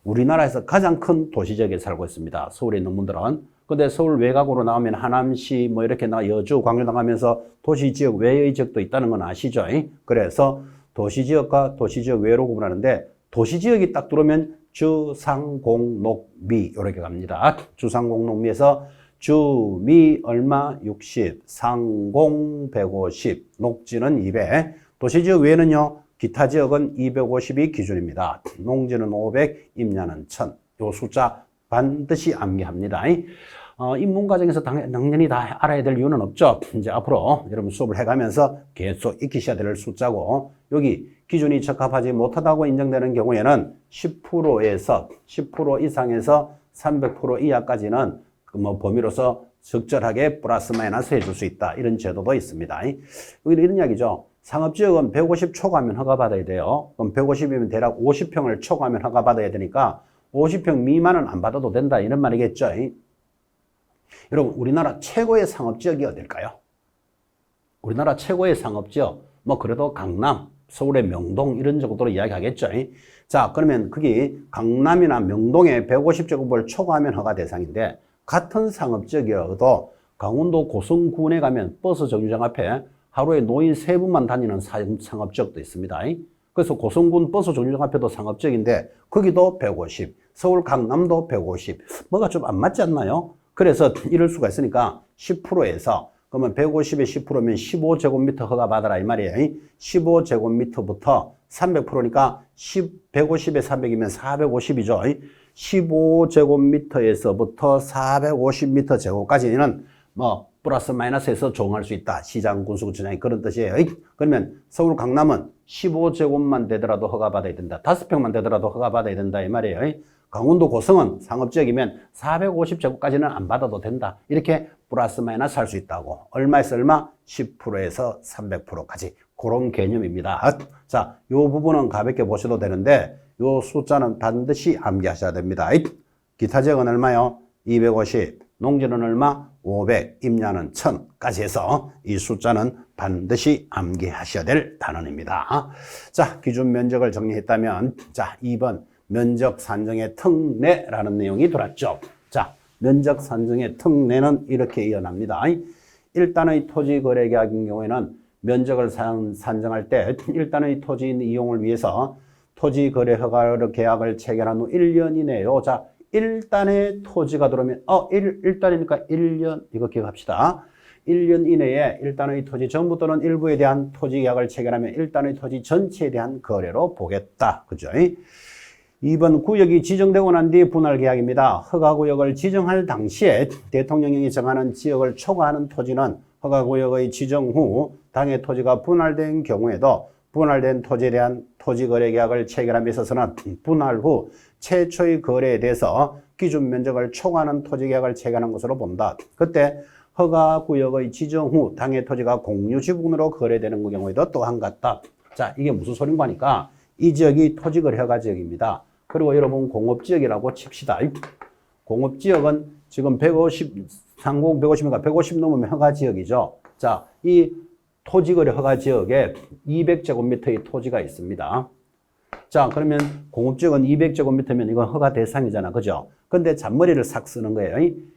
우리나라에서 가장 큰 도시지역에 살고 있습니다. 서울에 있는 분들은. 근데 서울 외곽으로 나오면 하남시 뭐 이렇게 여주, 광주 나가면서 도시지역 외의 지역도 있다는 건 아시죠? 그래서 도시지역과 도시지역 외로 구분하는데 도시지역이 딱 들어오면 주상공록미 이렇게 갑니다. 주상공록미에서 주미 얼마? 60, 상공 150, 녹지는 200. 도시지역 외에는요, 기타 지역은 250이 기준입니다. 농지는 500, 임야는 1000. 요 숫자 반드시 암기합니다. 입문 과정에서 당연히 다 알아야 될 이유는 없죠. 이제 앞으로 여러분 수업을 해가면서 계속 익히셔야 될 숫자고, 여기 기준이 적합하지 못하다고 인정되는 경우에는 10%에서 10% 이상에서 300% 이하까지는 뭐 범위로서 적절하게 플러스 마이너스 해줄 수 있다. 이런 제도도 있습니다. 여기 이런 이야기죠. 상업지역은 150 초과하면 허가받아야 돼요. 그럼 150이면 대략 50평을 초과하면 허가받아야 되니까 50평 미만은 안 받아도 된다. 이런 말이겠죠. 여러분, 우리나라 최고의 상업지역이 어딜까요? 우리나라 최고의 상업지역, 뭐 그래도 강남, 서울의 명동 이런 정도로 이야기하겠죠. 자, 그러면 그게 강남이나 명동에 150제곱을 초과하면 허가 대상인데, 같은 상업지역이라도 강원도 고성군에 가면 버스 정류장 앞에 하루에 노인 3분만 다니는 상업지역도 있습니다. 그래서 고성군 버스 정류장 앞에도 상업지역인데 거기도 150, 서울 강남도 150. 뭐가 좀 안 맞지 않나요? 그래서 이럴 수가 있으니까 10%에서 그러면 150에 10%면 15제곱미터 허가 받아라 이 말이에요. 15제곱미터부터 300%니까 150에 300이면 450이죠. 15제곱미터에서부터 450m 제곱까지는 뭐 플러스 마이너스해서 적용할 수 있다. 시장 군수구청장이 그런 뜻이에요. 그러면 서울 강남은 15제곱만 되더라도 허가받아야 된다. 5평만 되더라도 허가받아야 된다 이 말이에요. 강원도 고성은 상업지역이면 450제곱까지는 안 받아도 된다. 이렇게 플러스 마이너스 할 수 있다고. 얼마에서 얼마? 10%에서 300%까지. 그런 개념입니다. 자, 이 부분은 가볍게 보셔도 되는데 이 숫자는 반드시 암기하셔야 됩니다. 기타 지역은 얼마요? 250. 농지는 얼마? 500. 임야는 1000까지 해서 이 숫자는 반드시 암기하셔야 될 단원입니다. 자, 기준 면적을 정리했다면 자, 2번 면적 산정의 특례라는 내용이 들어왔죠. 자, 면적 산정의 특례는 이렇게 이어납니다. 일단의 토지 거래 계약인 경우에는 면적을 산정할 때 일단의 토지 이용을 위해서 토지 거래 허가 계약을 체결한 후 1년 이내에요. 자, 일단의 토지가 들어오면 일단이니까 1년 이거 기억합시다. 1년 이내에 일단의 토지 전부 또는 일부에 대한 토지 계약을 체결하면 일단의 토지 전체에 대한 거래로 보겠다. 그죠? 2번 구역이 지정되고 난 뒤 분할 계약입니다. 허가구역을 지정할 당시에 대통령령이 정하는 지역을 초과하는 토지는 허가구역의 지정 후 당해 토지가 분할된 경우에도 분할된 토지에 대한 토지거래계약을 체결함에 있어서는 분할 후 최초의 거래에 대해서 기준 면적을 초과하는 토지계약을 체결하는 것으로 본다. 그때 허가구역의 지정 후 당해 토지가 공유지분으로 거래되는 경우에도 또한 같다. 자, 이게 무슨 소린가 하니까 이 지역이 토지거래 허가지역입니다. 그리고 여러분 공업지역이라고 칩시다. 공업지역은 지금 150, 상공 150이니까 150 넘으면 허가지역이죠. 자, 이 토지거래 허가지역에 200제곱미터의 토지가 있습니다. 자, 그러면 공업지역은 200제곱미터면 이건 허가 대상이잖아. 그죠? 근데 잔머리를 싹 쓰는 거예요.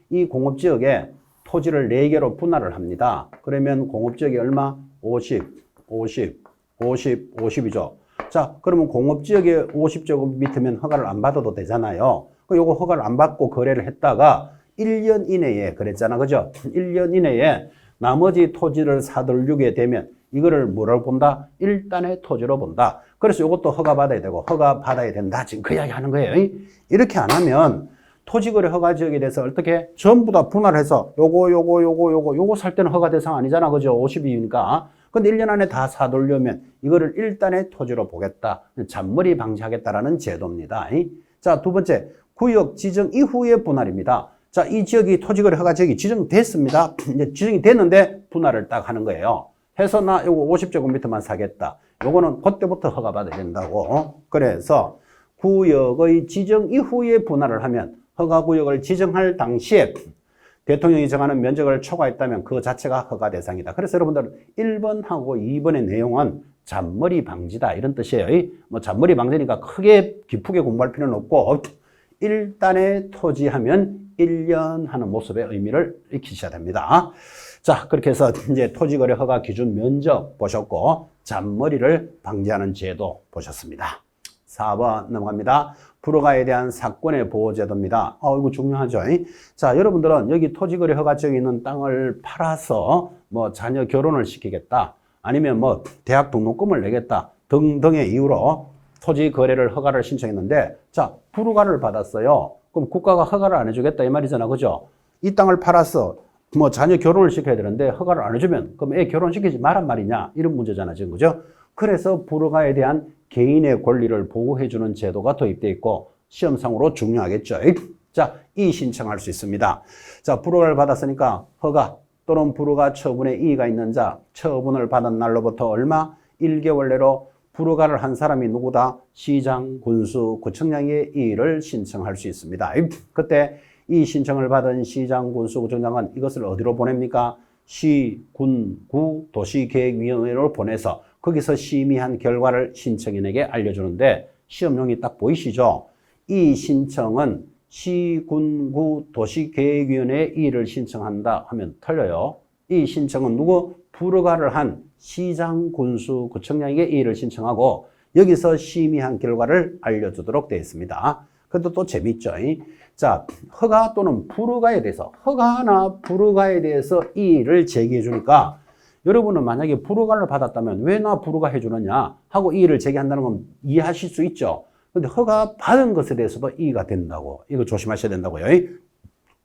이 공업지역에 토지를 4개로 분할을 합니다. 그러면 공업지역이 얼마? 50, 50, 50, 50이죠. 자, 그러면 공업지역에 50제곱미터면 허가를 안 받아도 되잖아요. 요거 허가를 안 받고 거래를 했다가 1년 이내에 그랬잖아. 그죠? 1년 이내에 나머지 토지를 사들유게 되면 이거를 뭐라고 본다? 일단의 토지로 본다. 그래서 이것도 허가 받아야 되고 허가 받아야 된다. 지금 그 이야기 하는 거예요. 이렇게 안 하면 토지거래 허가 지역에 대해서 어떻게 전부 다 분할해서 요거 살 때는 허가 대상 아니잖아. 그죠? 50이니까. 근데 1년 안에 다 사돌려면 이거를 일단의 토지로 보겠다. 잔머리 방지하겠다라는 제도입니다. 자, 두 번째, 구역 지정 이후의 분할입니다. 자, 이 지역이 토지거래 허가 지역이 지정됐습니다. 이제 지정이 됐는데 분할을 딱 하는 거예요. 해서 나 요거 50제곱미터만 사겠다. 요거는 그때부터 허가 받아야 된다고. 그래서 구역의 지정 이후에 분할을 하면 허가구역을 지정할 당시에 대통령이 정하는 면적을 초과했다면 그 자체가 허가 대상이다. 그래서 여러분들 1번하고 2번의 내용은 잔머리 방지다 이런 뜻이에요. 뭐 잔머리 방지니까 크게 깊게 공부할 필요는 없고 일단의 토지하면 1년 하는 모습의 의미를 익히셔야 됩니다. 자, 그렇게 해서 이제 토지거래 허가 기준 면적 보셨고 잔머리를 방지하는 제도 보셨습니다. 4번 넘어갑니다. 불허가에 대한 사건의 보호제도입니다. 이거 중요하죠. 자, 여러분들은 여기 토지거래 허가 지역에 있는 땅을 팔아서 뭐 자녀 결혼을 시키겠다. 아니면 뭐 대학 등록금을 내겠다. 등등의 이유로 토지거래를 허가를 신청했는데 자, 불허가를 받았어요. 그럼 국가가 허가를 안 해주겠다 이 말이잖아. 그죠? 이 땅을 팔아서 뭐 자녀 결혼을 시켜야 되는데 허가를 안 해주면 그럼 애 결혼시키지 말란 말이냐 이런 문제잖아 지금. 그죠? 그래서 불허가에 대한 개인의 권리를 보호해주는 제도가 도입되어 있고 시험상으로 중요하겠죠. 자, 이의 신청할 수 있습니다. 자, 불허가를 받았으니까 허가 또는 불허가 처분에 이의가 있는 자 처분을 받은 날로부터 얼마? 1개월 내로 불허가를 한 사람이 누구다? 시장, 군수, 구청장의 이의를 신청할 수 있습니다. 그때 이 신청을 받은 시장, 군수, 구청장은 이것을 어디로 보냅니까? 시, 군, 구, 도시계획위원회로 보내서 거기서 심의한 결과를 신청인에게 알려주는데 시험용이 딱 보이시죠? 이 신청은 시, 군, 구, 도시계획위원회에 이의를 신청한다 하면 틀려요. 이 신청은 누구? 불허가를 한 시장, 군수, 구청장에게 이의를 신청하고 여기서 심의한 결과를 알려주도록 되어 있습니다. 그것도 또 재밌죠. 자, 허가 또는 불허가에 대해서 허가나 불허가에 대해서 이의를 제기해 주니까 여러분은 만약에 불허가를 받았다면 왜 나 불허가 해주느냐 하고 이의를 제기한다는 건 이해하실 수 있죠. 근데 허가 받은 것에 대해서도 이의가 된다고. 이거 조심하셔야 된다고요.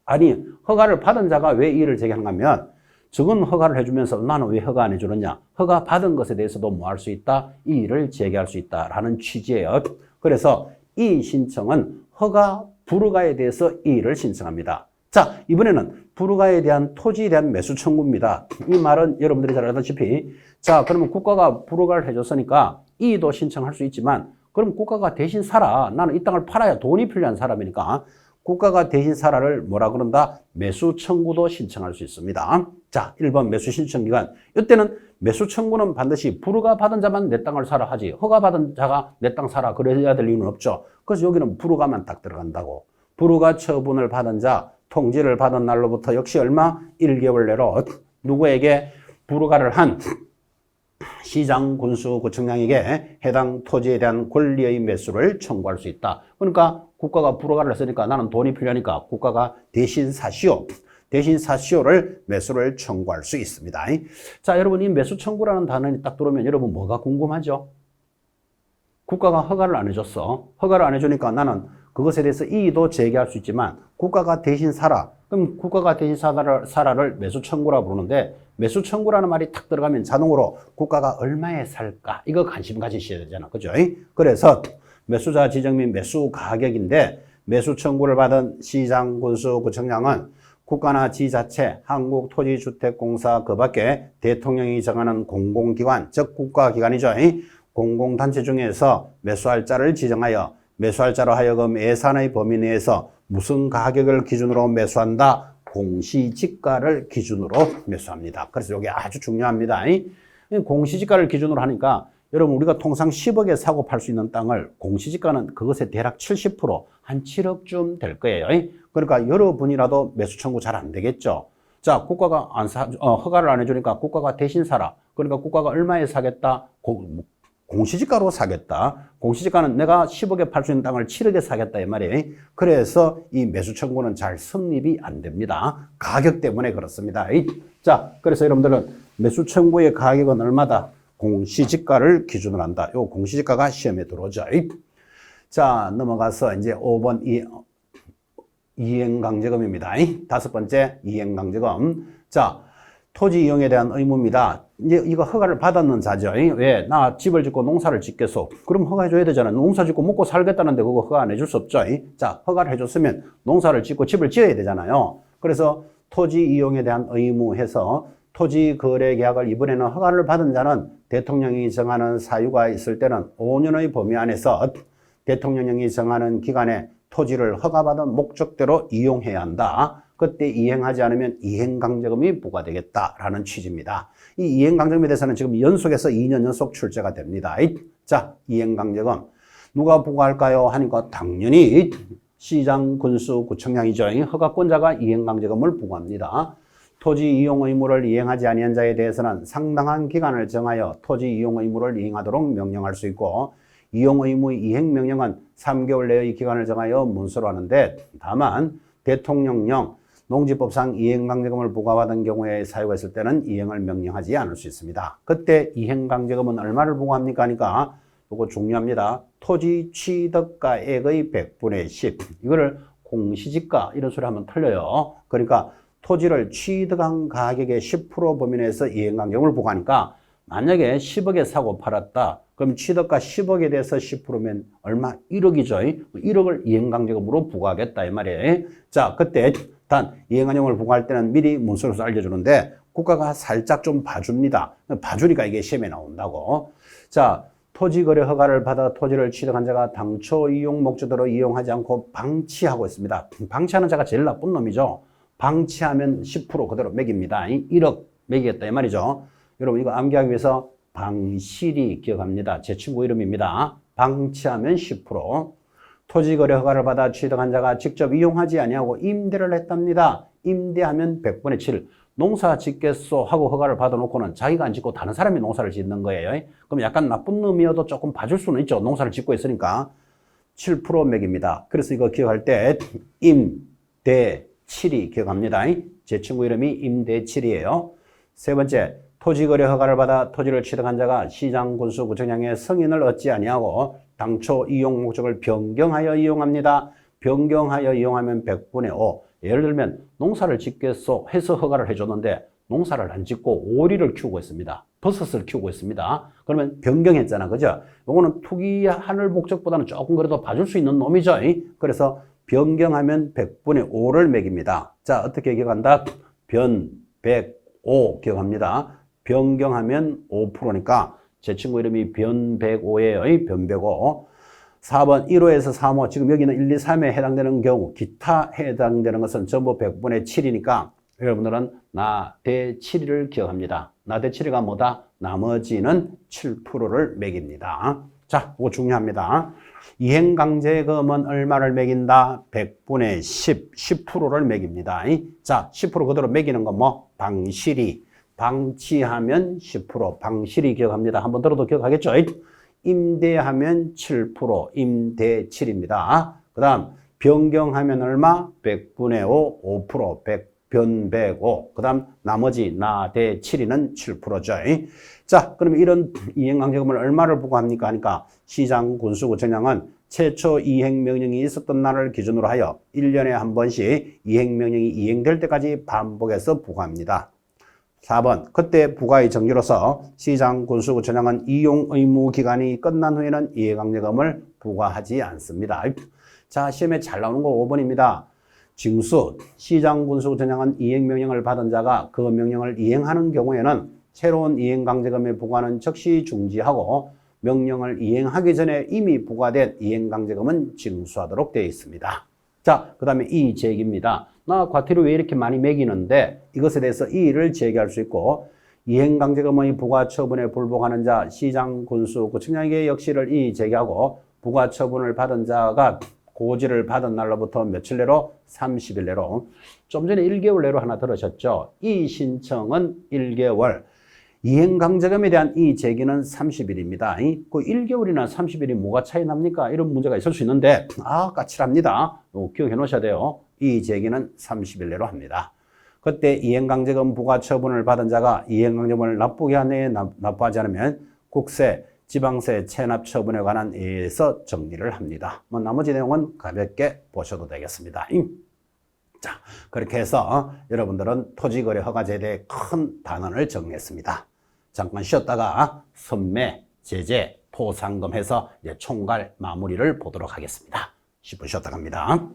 아니, 허가를 받은 자가 왜 이의를 제기하는가 하면 적은 허가를 해주면서 나는 왜 허가 안 해주느냐. 허가 받은 것에 대해서도 뭐 할 수 있다? 이의를 제기할 수 있다라는 취지예요. 그래서 이 신청은 허가, 불허가에 대해서 이의를 신청합니다. 자, 이번에는 불허가에 대한 토지에 대한 매수 청구입니다. 이 말은 여러분들이 잘 알다시피 자, 그러면 국가가 불허가를 해줬으니까 이의도 신청할 수 있지만 그럼 국가가 대신 사라. 나는 이 땅을 팔아야 돈이 필요한 사람이니까 국가가 대신 사라를 뭐라 그런다? 매수 청구도 신청할 수 있습니다. 자, 1번 매수 신청 기간. 이때는 매수 청구는 반드시 불허가 받은 자만 내 땅을 사라 하지 허가 받은 자가 내 땅 사라 그래야 될 이유는 없죠. 그래서 여기는 불허가만 딱 들어간다고. 불허가 처분을 받은 자 통지를 받은 날로부터 역시 얼마? 1개월 내로 누구에게 불허가를 한 시장, 군수, 구청장에게 해당 토지에 대한 권리의 매수를 청구할 수 있다. 그러니까 국가가 불허가를 했으니까 나는 돈이 필요하니까 국가가 대신 사시오. 대신 사시오를 매수를 청구할 수 있습니다. 자, 여러분 이 매수 청구라는 단어를 딱 들으면 여러분 뭐가 궁금하죠? 국가가 허가를 안 해줬어. 허가를 안 해주니까 나는 그것에 대해서 이의도 제기할 수 있지만 국가가 대신 사라. 그럼 국가가 대신 사라를 매수 청구라고 부르는데 매수 청구라는 말이 탁 들어가면 자동으로 국가가 얼마에 살까? 이거 관심 가지셔야 되잖아. 그죠? 그래서 매수자 지정 및 매수 가격인데 매수 청구를 받은 시장, 군수, 구청장은 국가나 지자체, 한국토지주택공사 그 밖에 대통령이 정하는 공공기관, 즉 국가기관이죠. 공공단체 중에서 매수할 자를 지정하여 매수할 자로 하여금 예산의 범위 내에서 무슨 가격을 기준으로 매수한다? 공시지가를 기준으로 매수합니다. 그래서 이게 아주 중요합니다. 공시지가를 기준으로 하니까 여러분 우리가 통상 10억에 사고 팔 수 있는 땅을 공시지가는 그것의 대략 70%, 한 7억쯤 될 거예요. 그러니까 여러분이라도 매수 청구 잘 안 되겠죠. 자, 국가가 허가를 안 해주니까 국가가 대신 사라. 그러니까 국가가 얼마에 사겠다? 공시지가로 사겠다. 공시지가는 내가 10억에 팔 수 있는 땅을 7억에 사겠다 이 말이에요. 그래서 이 매수 청구는 잘 성립이 안 됩니다. 가격 때문에 그렇습니다. 자, 그래서 여러분들은 매수 청구의 가격은 얼마다? 공시지가를 기준으로 한다. 요 공시지가가 시험에 들어오죠. 자, 넘어가서 이제 5번 이행강제금입니다. 다섯 번째 이행강제금. 자, 토지 이용에 대한 의무입니다. 이제 이거 허가를 받았는 자죠. 왜? 나 집을 짓고 농사를 짓겠어. 그럼 허가해줘야 되잖아요. 농사 짓고 먹고 살겠다는데 그거 허가 안 해줄 수 없죠. 자, 허가를 해줬으면 농사를 짓고 집을 지어야 되잖아요. 그래서 토지 이용에 대한 의무해서 토지 거래 계약을 이번에는 허가를 받은 자는 대통령이 정하는 사유가 있을 때는 5년의 범위 안에서 대통령이 정하는 기간에 토지를 허가받은 목적대로 이용해야 한다. 그때 이행하지 않으면 이행강제금이 부과되겠다라는 취지입니다. 이 이행강제금에 대해서는 지금 연속해서 2년 연속 출제가 됩니다. 자, 이행강제금 누가 부과할까요? 하니까 당연히 시장, 군수, 구청장이죠. 허가권자가 이행강제금을 부과합니다. 토지 이용 의무를 이행하지 아니한 자에 대해서는 상당한 기간을 정하여 토지 이용 의무를 이행하도록 명령할 수 있고 이용 의무 이행 명령은 3개월 내의 기간을 정하여 문서로 하는데 다만 대통령령 농지법상 이행강제금을 부과받은 경우에 사유가 있을 때는 이행을 명령하지 않을 수 있습니다. 그때 이행강제금은 얼마를 부과합니까? 하니까 이거 중요합니다. 토지 취득가액의 100분의 10. 이거를 공시지가 이런 소리 하면 틀려요. 그러니까 토지를 취득한 가격의 10% 범위 내에서 이행강제금을 부과하니까 만약에 10억에 사고 팔았다. 그럼 취득가 10억에 대해서 10%면 얼마? 1억이죠. 1억을 이행강제금으로 부과하겠다 이 말이에요. 자, 그때 단 이행강제금을 부과할 때는 미리 문서로서 알려주는데 국가가 살짝 좀 봐줍니다. 봐주니까 이게 시험에 나온다고. 자, 토지거래 허가를 받아 토지를 취득한 자가 당초 이용 목적으로 이용하지 않고 방치하고 있습니다. 방치하는 자가 제일 나쁜 놈이죠. 방치하면 10% 그대로 매깁니다. 1억 매기겠다 이 말이죠. 여러분 이거 암기하기 위해서 방실이 기억합니다. 제 친구 이름입니다. 방치하면 10%. 토지거래 허가를 받아 취득한 자가 직접 이용하지 아니하고 임대를 했답니다. 임대하면 100분의 7. 농사 짓겠소 하고 허가를 받아놓고는 자기가 안 짓고 다른 사람이 농사를 짓는 거예요. 그럼 약간 나쁜 놈이어도 조금 봐줄 수는 있죠. 농사를 짓고 있으니까. 7% 매깁니다. 그래서 이거 기억할 때 임대칠이 기억합니다. 제 친구 이름이 임대칠이에요. 세 번째, 토지거래 허가를 받아 토지를 취득한 자가 시장, 군수, 구청장의 승인을 얻지 아니하고 당초 이용 목적을 변경하여 이용합니다. 변경하여 이용하면 100분의 5. 예를 들면 농사를 짓겠소 해서 허가를 해줬는데 농사를 안 짓고 오리를 키우고 있습니다. 버섯을 키우고 있습니다. 그러면 변경했잖아. 그죠? 요거는 투기할 목적보다는 조금 그래도 봐줄 수 있는 놈이죠. 그래서 변경하면 100분의 5를 매깁니다. 자, 어떻게 기억한다? 변, 105 기억합니다. 변경하면 5%니까 제 친구 이름이 변 105예요. 변 105. 4번 1호에서 3호 지금 여기는 1, 2, 3에 해당되는 경우 기타 해당되는 것은 전부 100분의 7이니까 여러분들은 나대 7을 기억합니다. 나대 7이가 뭐다? 나머지는 7%를 매깁니다. 자, 이거 중요합니다. 이행강제금은 얼마를 매긴다? 100분의 10, 10%를 매깁니다. 자, 10% 그대로 매기는 건 뭐? 방실이. 방치하면 10%, 방실이 기억합니다. 한번 들어도 기억하겠죠? 임대하면 7%, 임대 7입니다. 그 다음 변경하면 얼마? 100분의 5, 5%, 변배고, 그 다음 나머지 나, 대, 7이는 7%죠. 자, 그러면 이런 이행강제금을 얼마를 부과합니까? 하니까 시장 군수구 정량은 최초 이행명령이 있었던 날을 기준으로 하여 1년에 한 번씩 이행명령이 이행될 때까지 반복해서 부과합니다. 4번, 그때 부과의 정기로서 시장 군수구 정량은 이용 의무 기간이 끝난 후에는 이행강제금을 부과하지 않습니다. 자, 시험에 잘 나오는 거 5번입니다. 징수, 시장 군수구 정량은 이행명령을 받은 자가 그 명령을 이행하는 경우에는 새로운 이행강제금의 부과는 즉시 중지하고 명령을 이행하기 전에 이미 부과된 이행강제금은 징수하도록 되어 있습니다. 자, 그 다음에 이 제기입니다. 나 과태료 왜 이렇게 많이 매기는데 이것에 대해서 이의를 제기할 수 있고 이행강제금의 부과 처분에 불복하는 자 시장 군수구청장에게 역시를 이의 제기하고 부과 처분을 받은 자가 고지를 받은 날로부터 며칠 내로 30일 내로 좀 전에 1개월 내로 하나 들으셨죠? 이 신청은 1개월 이행강제금에 대한 이 제기는 30일입니다. 그 1개월이나 30일이 뭐가 차이 납니까? 이런 문제가 있을 수 있는데 까칠합니다. 기억해 놓으셔야 돼요. 이 제기는 30일 내로 합니다. 그때 이행강제금 부과 처분을 받은 자가 이행강제금을 납부기 한해 납부하지 않으면 국세, 지방세 체납 처분에 관한 예에서 정리를 합니다. 나머지 내용은 가볍게 보셔도 되겠습니다. 자, 그렇게 해서 여러분들은 토지거래허가제에 대해 큰 단원을 정리했습니다. 잠깐 쉬었다가 선매, 제재, 토상금 해서 이제 총괄 마무리를 보도록 하겠습니다. 10분 쉬었다 갑니다.